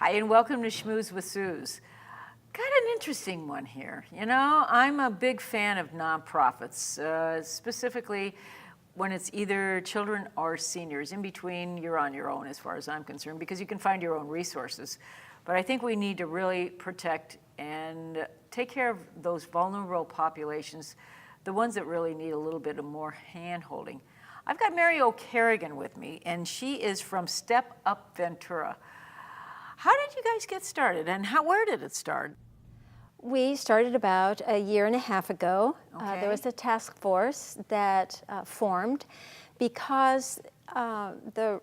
Hi, and welcome to Schmooze with Suz. Got an interesting one here. You know, I'm a big fan of nonprofits, specifically when it's either children or seniors. In between, you're on your own as far as I'm concerned, because you can find your own resources. But I think we need to really protect and take care of those vulnerable populations, the ones that really need a little bit of more hand-holding. I've got Mary O. Kerrigan with me, and she is from Step Up Ventura. How did you guys get started, and where did it start? We started about a year and a half ago. Okay. There was a task force that formed because the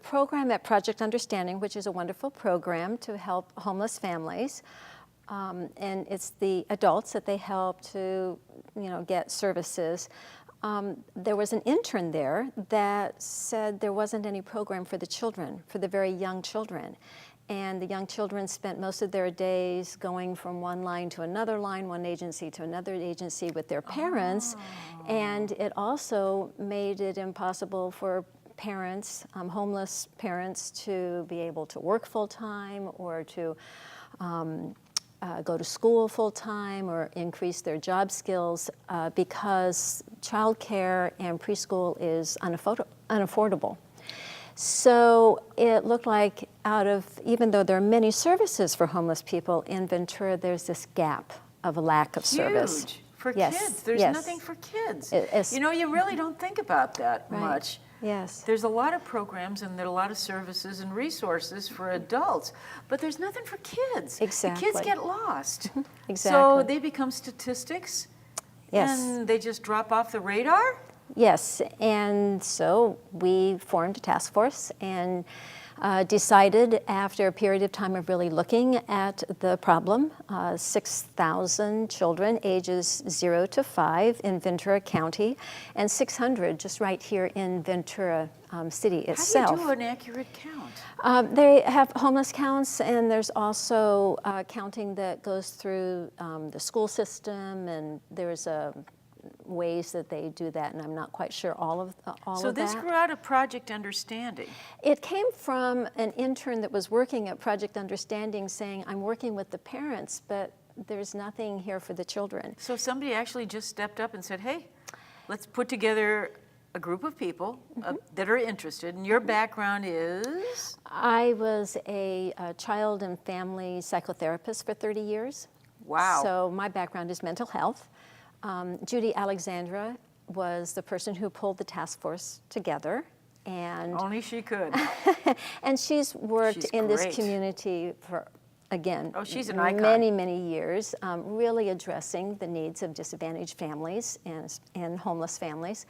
program at Project Understanding, which is a wonderful program to help homeless families, and it's the adults that they help to, get services. There was an intern there that said there wasn't any program for the children, for the very young children. And the young children spent most of their days going from one line to another line, one agency to another agency with their parents. Oh. And it also made it impossible for parents, homeless parents, to be able to work full-time or to go to school full-time or increase their job skills because childcare and preschool is unaffordable. So it looked like even though there are many services for homeless people in Ventura, there's this gap of a lack of service. Huge for yes. kids. There's yes. nothing for kids. You really don't think about that right. much. Yes. There's a lot of programs and there are a lot of services and resources for adults, but there's nothing for kids. Exactly. The kids get lost. Exactly. So they become statistics. Yes. And they just drop off the radar? Yes, and so we formed a task force and decided after a period of time of really looking at the problem, 6,000 children ages 0 to 5 in Ventura County and 600 just right here in Ventura City itself. How do you do an accurate count? They have homeless counts, and there's also counting that goes through the school system, and there's ways that they do that, and I'm not quite sure all of that. So this grew out of Project Understanding. It came from an intern that was working at Project Understanding saying, I'm working with the parents, but there's nothing here for the children. So somebody actually just stepped up and said, hey, let's put together a group of people that are interested, and your background is? I was a child and family psychotherapist for 30 years. Wow. So my background is mental health. Judy Alexandra was the person who pulled the task force together, and only she could. and she's worked in this great. Community for, again, she's an icon. many years, really addressing the needs of disadvantaged families and homeless families.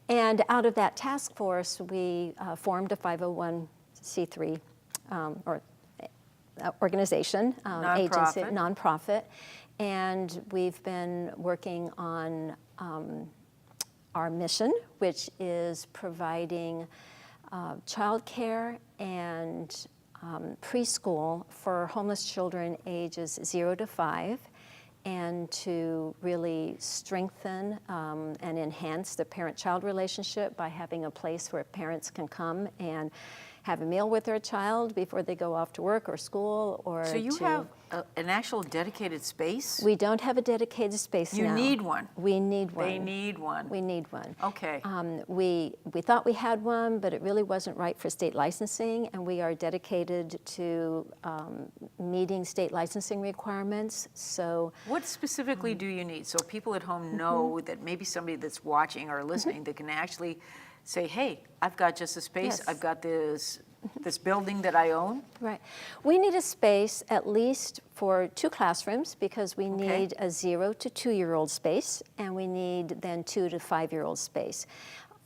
And out of that task force, we formed a 501c3 organization, agency, nonprofit. And we've been working on our mission, which is providing childcare and preschool for homeless children ages 0 to 5, and to really strengthen and enhance the parent-child relationship by having a place where parents can come and have a meal with their child before they go off to work or school. So you have an actual dedicated space? We don't have a dedicated space now. You need one? We need one. They need one? We need one. Okay. We thought we had one, but it really wasn't right for state licensing, and we are dedicated to meeting state licensing requirements. So, what specifically do you need? So people at home know that maybe somebody that's watching or listening that can actually say, hey, I've got just a space, yes. I've got this building that I own. Right. We need a space at least for 2 classrooms, because we need a 0 to 2-year-old space, and we need then 2 to 5-year-old space.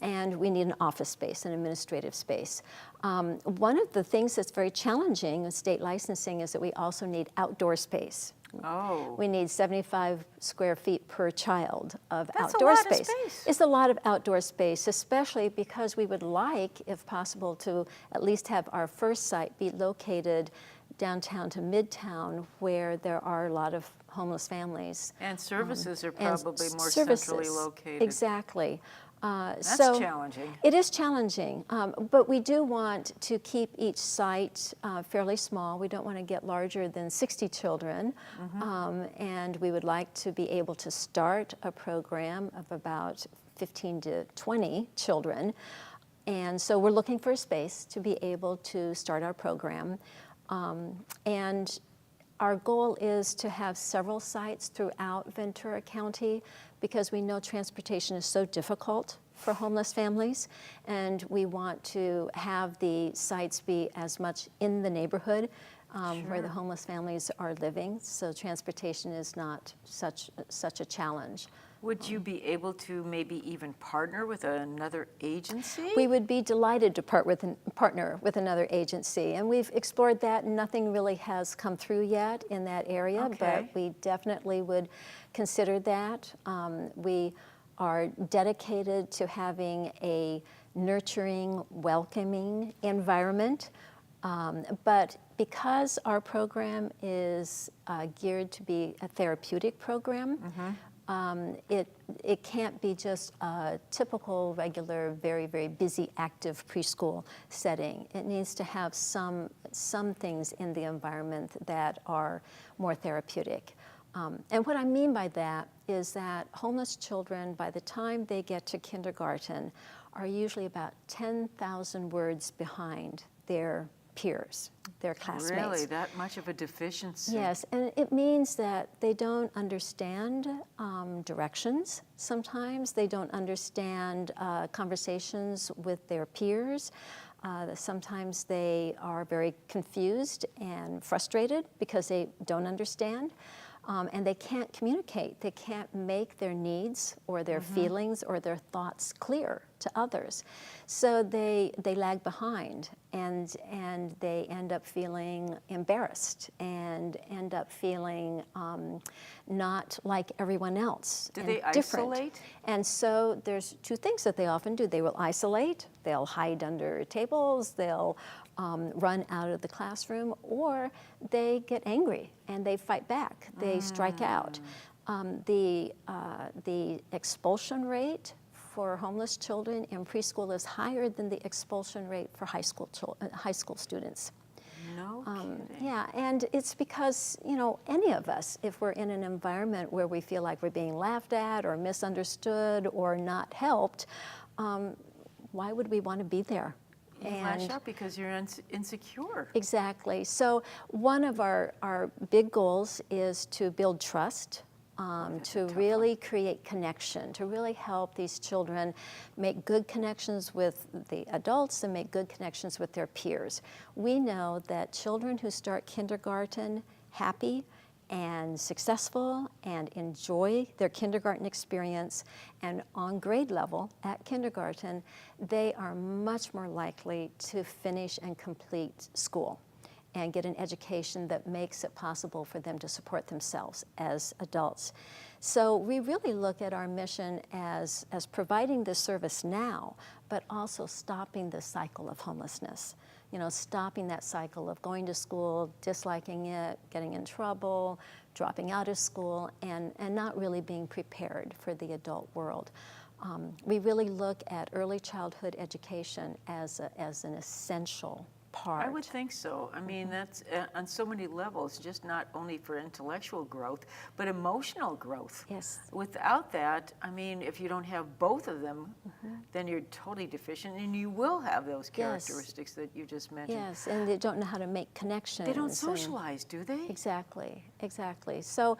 And we need an office space, an administrative space. One of the things that's very challenging with state licensing is that we also need outdoor space. Oh. We need 75 square feet per child of That's outdoor a lot space. Of space. It's a lot of outdoor space, especially because we would like, if possible, to at least have our first site be located downtown to midtown, where there are a lot of homeless families. And services are probably more centrally located. Exactly. That's challenging. It is challenging, but we do want to keep each site fairly small. We don't want to get larger than 60 children, and we would like to be able to start a program of about 15 to 20 children. And so we're looking for a space to be able to start our program. And our goal is to have several sites throughout Ventura County because we know transportation is so difficult for homeless families, and we want to have the sites be as much in the neighborhood where the homeless families are living, so transportation is not such a challenge. Would you be able to maybe even partner with another agency? We would be delighted to partner with another agency, and we've explored that. Nothing really has come through yet in that area, but we definitely would consider that. We are dedicated to having a nurturing, welcoming environment, but because our program is geared to be a therapeutic program, it can't be just a typical, regular, very, very busy, active preschool setting. It needs to have some things in the environment that are more therapeutic. And what I mean by that is that homeless children, by the time they get to kindergarten, are usually about 10,000 words behind their peers, their classmates. Really, that much of a deficiency? Yes, and it means that they don't understand directions sometimes. They don't understand conversations with their peers. Sometimes they are very confused and frustrated because they don't understand. And they can't communicate. They can't make their needs or their feelings or their thoughts clear to others. So they lag behind, and they end up feeling embarrassed and end up feeling not like everyone else. Do they different. isolate? And so there's two things that they often do. They will isolate, they'll hide under tables, they'll run out of the classroom, or they get angry and they fight back. They strike out. The expulsion rate for homeless children in preschool is higher than the expulsion rate for high school students. No kidding. Yeah, and it's because, any of us, if we're in an environment where we feel like we're being laughed at or misunderstood or not helped, why would we want to be there? You lash out because you're insecure. Exactly. So one of our big goals is to build trust, to really create connection, to really help these children make good connections with the adults and make good connections with their peers. We know that children who start kindergarten happy and successful and enjoy their kindergarten experience, and on grade level at kindergarten, they are much more likely to finish and complete school and get an education that makes it possible for them to support themselves as adults. So we really look at our mission as providing this service now, but also stopping the cycle of homelessness. Stopping that cycle of going to school, disliking it, getting in trouble, dropping out of school, and not really being prepared for the adult world. We really look at early childhood education as an essential part. I would think so. I mean, that's on so many levels, just not only for intellectual growth, but emotional growth. Yes. Without that, I mean, if you don't have both of them, then you're totally deficient, and you will have those characteristics that you just mentioned. Yes, and they don't know how to make connections. They don't socialize, do they? Exactly. So,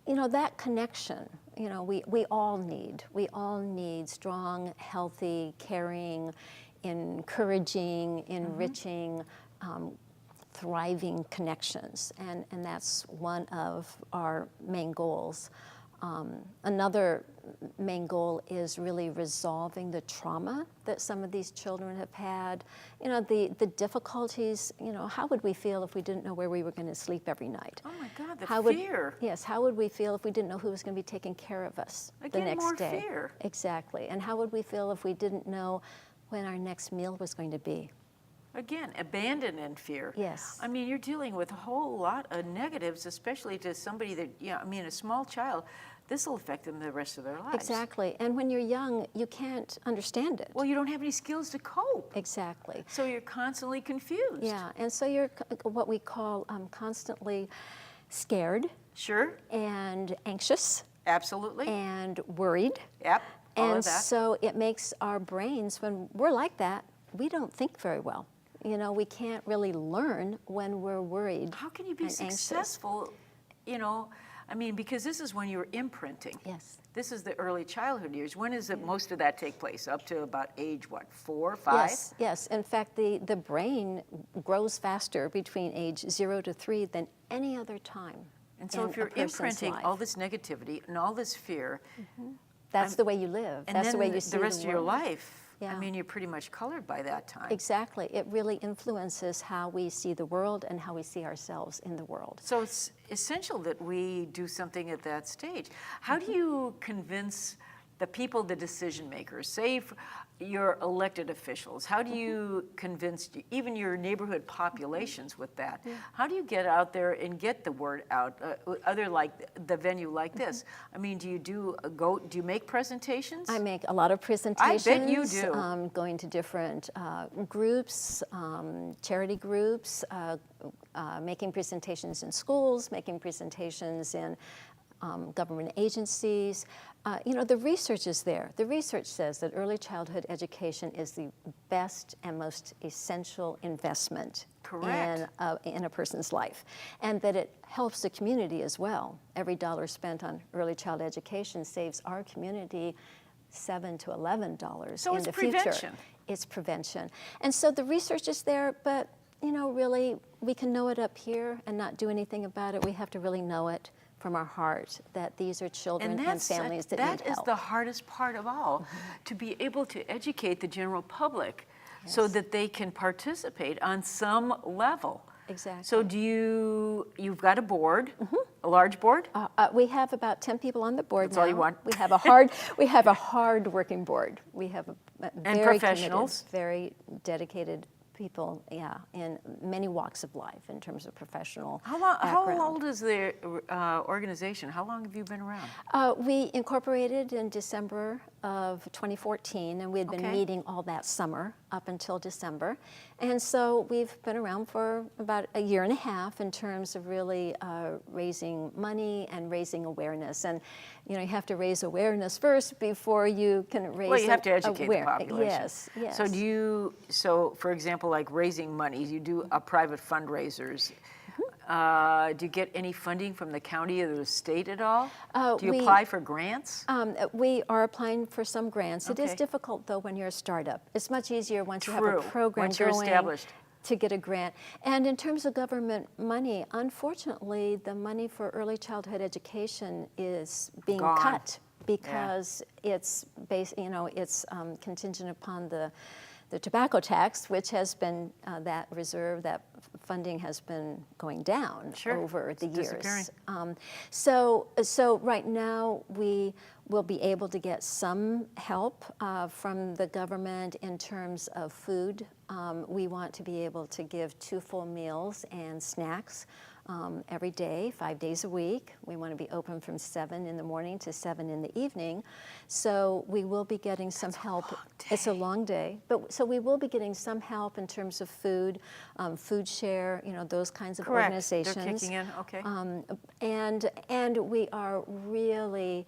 that connection, we all need. We all need strong, healthy, caring, encouraging, enriching, thriving connections, and that's one of our main goals. Another main goal is really resolving the trauma that some of these children have had. The difficulties, how would we feel if we didn't know where we were going to sleep every night? Oh my God, the fear. Yes, how would we feel if we didn't know who was going to be taking care of us the next day? More fear. Exactly. And how would we feel if we didn't know when our next meal was going to be? Again, abandoned in fear. Yes. I mean, you're dealing with a whole lot of negatives, especially to somebody that, a small child this will affect them the rest of their lives. Exactly. And when you're young, you can't understand it. Well, you don't have any skills to cope. Exactly. So you're constantly confused. Yeah, and so you're what we call constantly scared Sure. and anxious Absolutely. and worried. Yep. All And of that. so it makes our brains, when we're like that, we don't think very well. You know, we can't really learn when we're worried. How can you be and anxious. successful, you know, I mean, because this is when you're imprinting. Yes. This is the early childhood years. When does most of that take place? Up to about age, what, 4, 5? Yes, yes. In fact, the brain grows faster between age 0 to 3 than any other time. And so if you're imprinting all this negativity and all this fear, that's the way you live. and That's then the way you see the rest of your world. life, I Yeah. mean, you're pretty much colored by that time. Exactly. It really influences how we see the world and how we see ourselves in the world. So it's essential that we do something at that stage. How do you convince the people, the decision makers, say your elected officials, how do you convince even your neighborhood populations with that? How do you get out there and get the word out, other like the venue like this? I mean, do you make presentations? I make a lot of presentations. you do. Going to different groups, charity groups, making presentations in schools, making presentations in government agencies. You know, the research is there. The research says that early childhood education is the best and most essential investment Correct. in a person's life, and that it helps the community as well. Every dollar spent on early child education saves our community $7 to $11 So in it's the prevention. future. It's prevention. And so the research is there, but you know, really, we can know it up here and not do anything about it. We have to really know it from our heart that these are children and families that need help. That is the hardest part of all, to be able to educate the general public so that they can participate on some level. Exactly. So you've got a board, a large board? We have about 10 people on the board That's now. all you want? We have a hard working board. We have a very professionals? committed, very dedicated people, in many walks of life in terms of professional How background. old is the organization? How long have you been around? We incorporated in December of 2014, and we had been Okay. meeting all that summer up until December. And so we've been around for about a year and a half in terms of really raising money and raising awareness. And, you know, you have to raise awareness first before you can raise Well, you have to educate the aware. population. Yes, yes. So for example, like raising money, you do private fundraisers. Do you get any funding from the county or the state at all? Do you apply for grants? We are applying for some grants. It is Okay. difficult, though, when you're a startup. It's much easier once you have True. a program Once you're going established. to get a grant. And in terms of government money, unfortunately, the money for early childhood education is being Gone. cut because it's contingent upon the tobacco tax, which has been that funding has been going down over the years. So right now we will be able to get some help from the government in terms of food. We want to be able to give 2 full meals and snacks every day, 5 days a week. We want to be open from 7 in the morning to 7 in the evening. So we will be getting some help. It's a long day, but so we will be getting some help in terms of food, food share, you know, those kinds of organizations. They're kicking in, okay. And we are really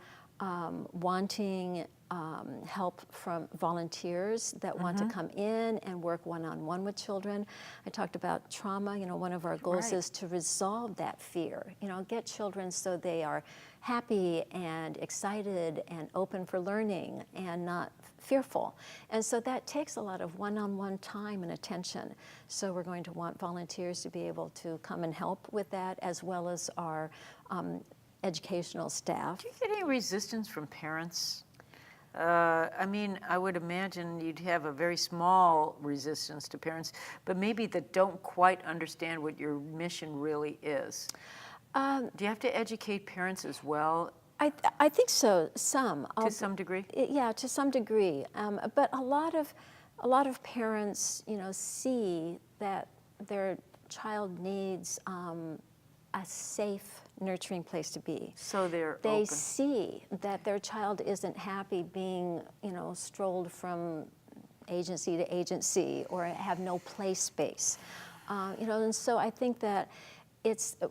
wanting help from volunteers that want to come in and work one-on-one with children. I talked about trauma. You know, one of our goals is to resolve that fear. You know, get children so they are happy and excited and open for learning and not fearful. And so that takes a lot of one-on-one time and attention. So we're going to want volunteers to be able to come and help with that, as well as our educational staff. Do you get any resistance from parents? I mean, I would imagine you'd have a very small resistance to parents, but maybe that don't quite understand what your mission really is. Do you have to educate parents as well? I think so, some. To some degree? Yeah, to some degree. But a lot of parents, you know, see that their child needs a safe nurturing place to be. So they're They open. see that their child isn't happy being, strolled from agency to agency or have no play space. And so I think that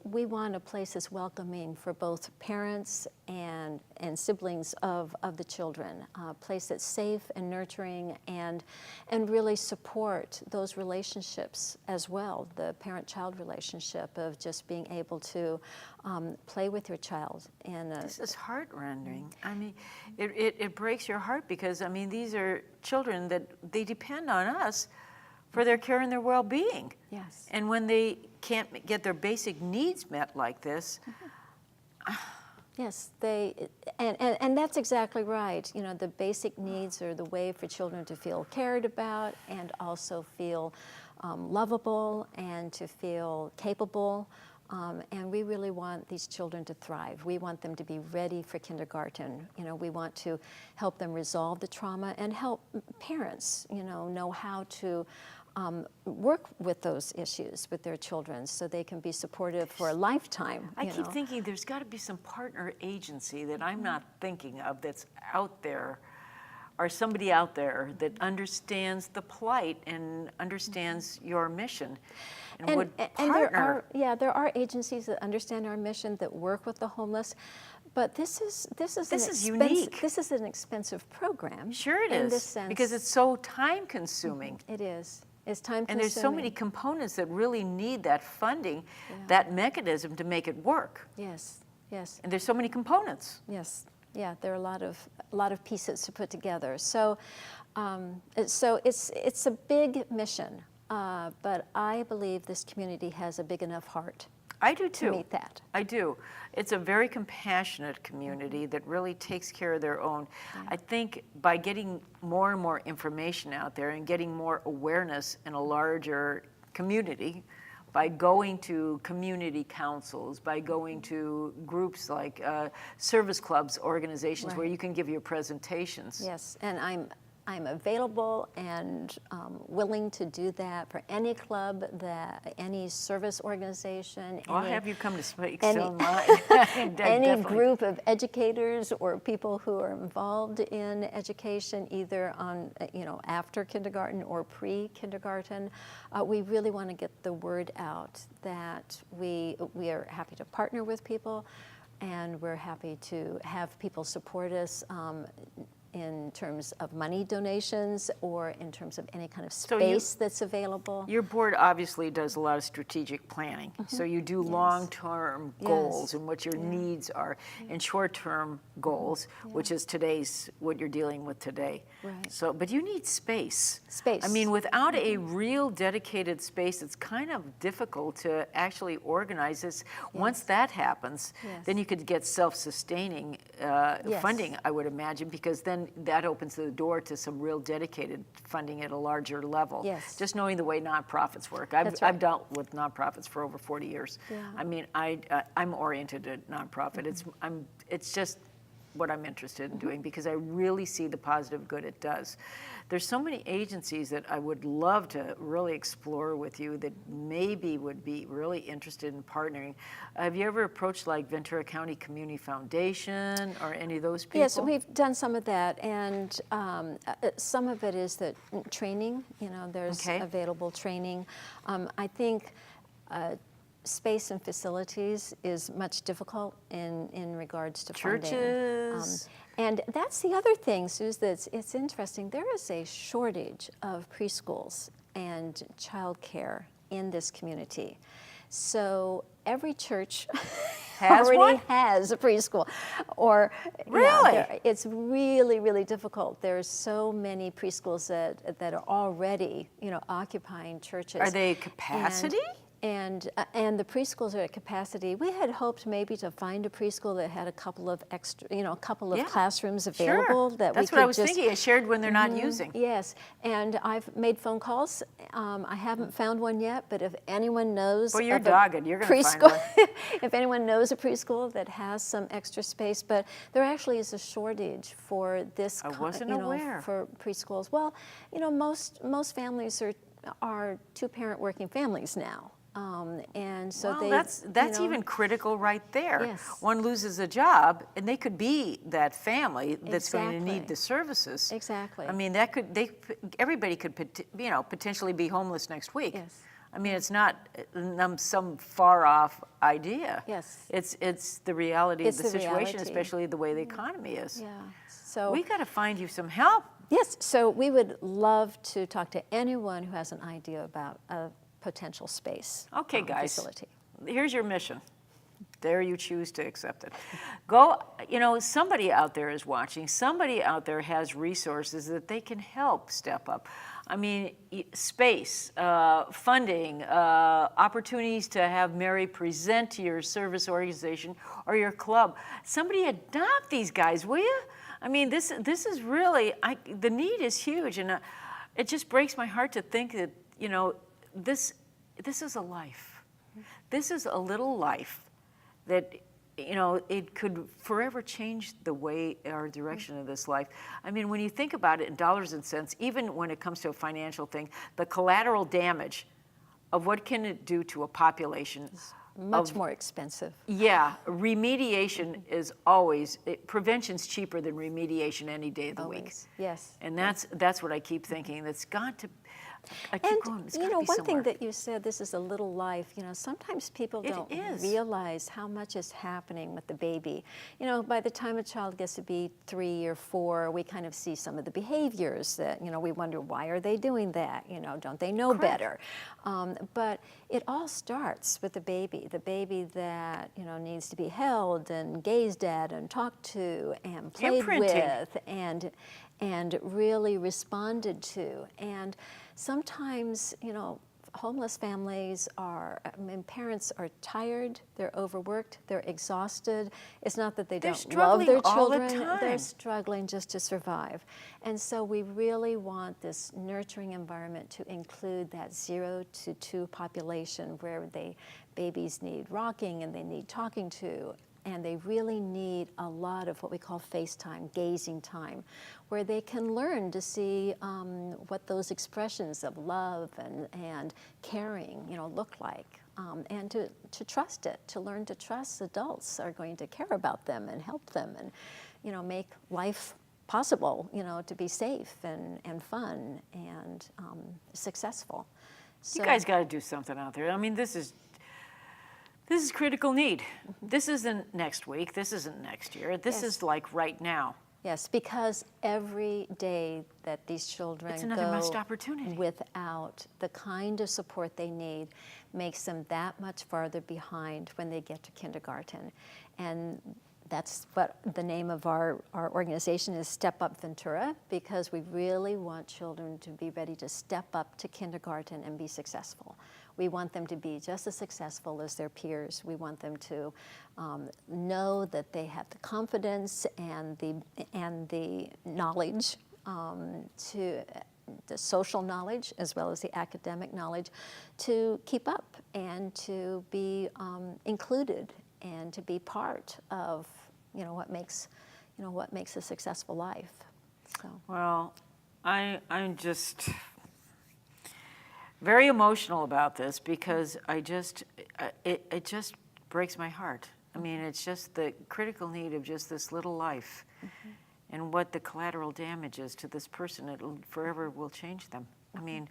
we want a place that's welcoming for both parents and siblings of the children, a place that's safe and nurturing and really support those relationships as well, the parent-child relationship of just being able to play with your child. This is heart-rending. I mean, it breaks your heart because, I mean, these are children that they depend on us for their care and their well-being. Yes. And when they can't get their basic needs met like this, yes, and that's exactly right. The basic needs are the way for children to feel cared about and also feel lovable and to feel capable. And we really want these children to thrive. We want them to be ready for kindergarten. We want to help them resolve the trauma and help parents, know how to work with those issues with their children so they can be supportive for a lifetime. I keep thinking there's got to be some partner agency that I'm not thinking of that's out there, or somebody out there that understands the plight and understands your mission and would partner. There are agencies that understand our mission that work with the homeless. But this is unique. This is an expensive program. Sure it is. In this sense, because it's so time consuming. It is. It's time consuming. And there's so many components that really need that funding, that mechanism to make it work. Yes. Yes. And there's so many components. Yes. Yeah. There are a lot of pieces to put together. So it's a big mission. But I believe this community has a big enough heart. I do too. To meet that. I do. It's a very compassionate community that really takes care of their own. Yeah. I think by getting more and more information out there and getting more awareness in a larger community, by going to community councils, by going to groups like service clubs, organizations where you can give your presentations. Yes, and I'm available and willing to do that for any club, any service organization. I'll have you come to speak any group of educators or people who are involved in education, either on after kindergarten or pre-kindergarten. We really want to get the word out that we are happy to partner with people, and we're happy to have people support us. In terms of money donations or in terms of any kind of space that's available. Your board obviously does a lot of strategic planning. So you do long-term goals and what your needs are, and short-term goals, which is what you're dealing with today. Right. So, but you need space. Space. I mean, without a real dedicated space, it's kind of difficult to actually organize this. Once that happens, then you could get self-sustaining funding, I would imagine, because then that opens the door to some real dedicated funding at a larger level. Yes. Just knowing the way nonprofits work. I've dealt with nonprofits for over 40 years. Yeah. I mean, I'm oriented at nonprofit. It's just what I'm interested in doing because I really see the positive good it does. There's so many agencies that I would love to really explore with you that maybe would be really interested in partnering. Have you ever approached like Ventura County Community Foundation or any of those people? Yes, we've done some of that, and some of it is that training, there's available training. I think space and facilities is much difficult in regards to funding. Churches. And that's the other thing, Suz, it's interesting. There is a shortage of preschools and childcare in this community. So every church already has a preschool. Or really? It's really, really difficult. There's so many preschools that are already, occupying churches. Are they capacity? And the preschools are at capacity. We had hoped maybe to find a preschool that had a couple of extra, classrooms available that That's we could what I was thinking. I shared when they're not using. Yes, and I've made phone calls. I haven't found one yet, but if anyone knows, well, you're dogged. You're going to find one. If anyone knows a preschool that has some extra space, but there actually is a shortage for this. I wasn't aware. For preschools. Well, most families are two-parent working families now. And so Well, they, that's even critical right there. Yes. One loses a job, and they could be that family that's going to need Exactly. the services. Exactly. I mean, everybody could, potentially be homeless next week. Yes. I mean, it's not some far off idea. Yes. It's the reality It's of the the situation, reality. especially the way the economy is. Yeah. So We got to find you some help. yes, so we would love to talk to anyone who has an idea about a potential space. Okay, guys. Facility. Here's your mission. There you choose to accept it. Go, somebody out there is watching. Somebody out there has resources that they can help step up. I mean, space, funding, opportunities to have Mary present to your service organization or your club. Somebody adopt these guys, will you? I mean, this is really, the need is huge, and it just breaks my heart to think that, this is a life. This is a little life that, it could forever change the way, our direction of this life. I mean, when you think about it in dollars and cents, even when it comes to a financial thing, the collateral damage of what can it do to a population. Much more expensive. Yeah, remediation is always, prevention's cheaper than remediation any day of the week. Always. Yes. And that's what I keep thinking. That's got to, I keep And going, it's you got know, to be one somewhere. thing that you said, this is a little life. Sometimes people It don't is. realize how much is happening with the baby. By the time a child gets to be 3 or 4, we kind of see some of the behaviors that we wonder, why are they doing that? Don't they know Correct. better? But it all starts with the baby that needs to be held and gazed at and talked to and played Imprinting. with and really responded to. And sometimes, homeless families parents are tired, they're overworked, they're exhausted. It's not that they They're don't love their struggling all the children, time. they're struggling just to survive. And so we really want this nurturing environment to include that 0 to 2 population where babies need rocking and they need talking to. And they really need a lot of what we call face time, gazing time, where they can learn to see what those expressions of love and caring, look like, and to trust it, to learn to trust adults are going to care about them and help them and, make life possible, to be safe and fun and successful. So, You guys got to do something out there. I mean, this is critical need. This isn't next week. This isn't next year. This Yes. is like right now. Yes, because every day that these children It's another go missed opportunity. without the kind of support they need makes them that much farther behind when they get to kindergarten. And that's what the name of our organization is, Step Up Ventura, because we really want children to be ready to step up to kindergarten and be successful. We want them to be just as successful as their peers. We want them to know that they have the confidence and the knowledge, the social knowledge as well as the academic knowledge, to keep up and to be included and to be part of what makes a successful life. So. Well, I'm just very emotional about this because it just breaks my heart. I mean, it's just the critical need of just this little life, and what the collateral damage is to this person. It forever will change them. I mean,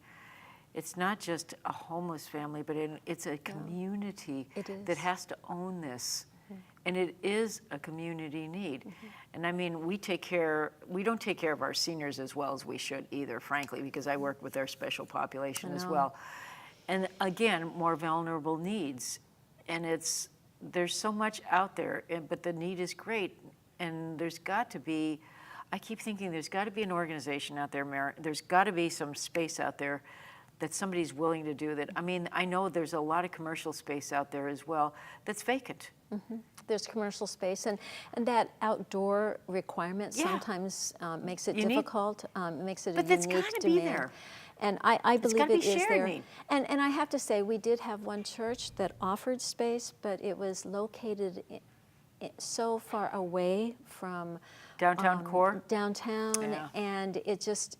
it's not just a homeless family, but it's a community that has to own this. And it is a community need. And I mean, we don't take care of our seniors as well as we should either, frankly, because I work with their special population as well. And again, more vulnerable needs. And there's so much out there, but the need is great. And there's got to be, I keep thinking there's got to be an organization out there, there's got to be some space out there that somebody's willing to do that. I mean, I know there's a lot of commercial space out there as well that's vacant. There's commercial space, and that outdoor requirement sometimes makes it difficult, makes it But a that's unique gotta demand. be there. And I believe gotta be it is shared there. need. And I have to say, we did have one church that offered space, but it was located so far away from Downtown core? downtown, Yeah. and it just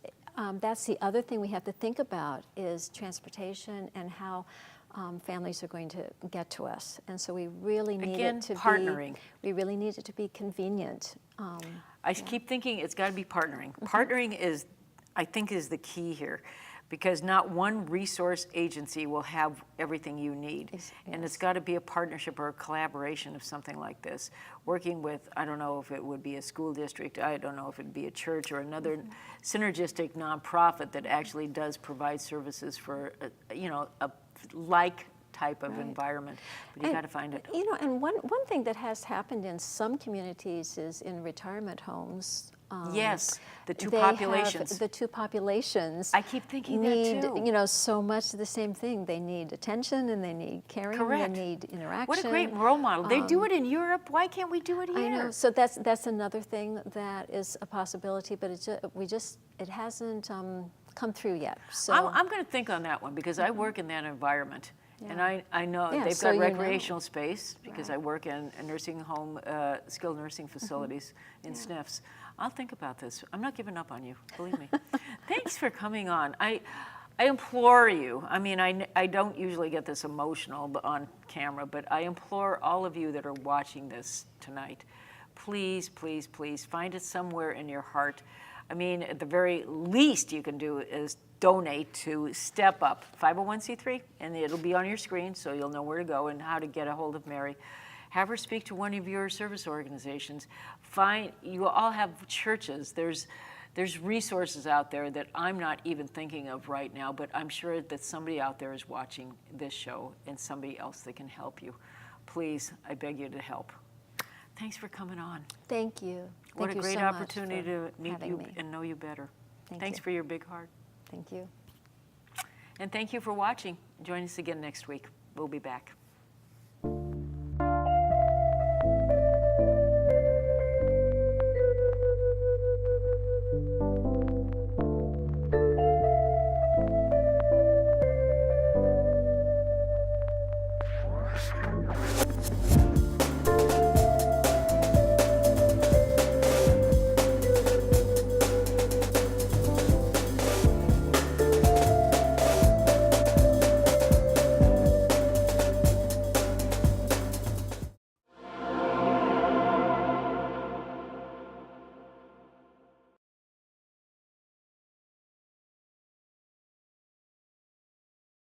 that's the other thing we have to think about is transportation and how families are going to get to us. And so we really need Again, it to partnering. we really need it to be convenient. I keep thinking it's got to be partnering. Partnering is, I think, is the key here, because not one resource agency will have everything you need. And it's got to be a partnership or a collaboration of something like this. Working with, I don't know if it would be a school district, I don't know if it would be a church or another synergistic nonprofit that actually does provide services for, a like type of environment. But you got to find it. You know, and one thing that has happened in some communities is in retirement homes. Yes, the two they populations. Have, the two populations. I keep thinking need, that too. You know, so much the same thing. They need attention and they need caring. Correct. They need interaction. What a great role model. They do it in Europe. Why can't we do it here? I know. So that's another thing that is a possibility, but it hasn't come through yet. So I'm going to think on that one, because I work in that environment. And I know Yeah, they've so got you recreational space, because Right. I work in a nursing home, skilled nursing facilities in SNFs. I'll think about this. I'm not giving up on you, believe me. Thanks for coming on. I implore you, I mean, I don't usually get this emotional on camera, but I implore all of you that are watching this tonight, please, please, please find it somewhere in your heart. I mean, at the very least you can do is donate to Step Up, 501c3, and it'll be on your screen, so you'll know where to go and how to get a hold of Mary. Have her speak to one of your service organizations. You all have churches. There's resources out there that I'm not even thinking of right now, but I'm sure that somebody out there is watching this show and somebody else that can help you. Please, I beg you to help. Thanks for coming on. Thank you. What Thank a you great so much opportunity for to meet having you me. and know you better. Thanks For your big heart. Thank you. And thank you for watching. Join us again next week. We'll be back.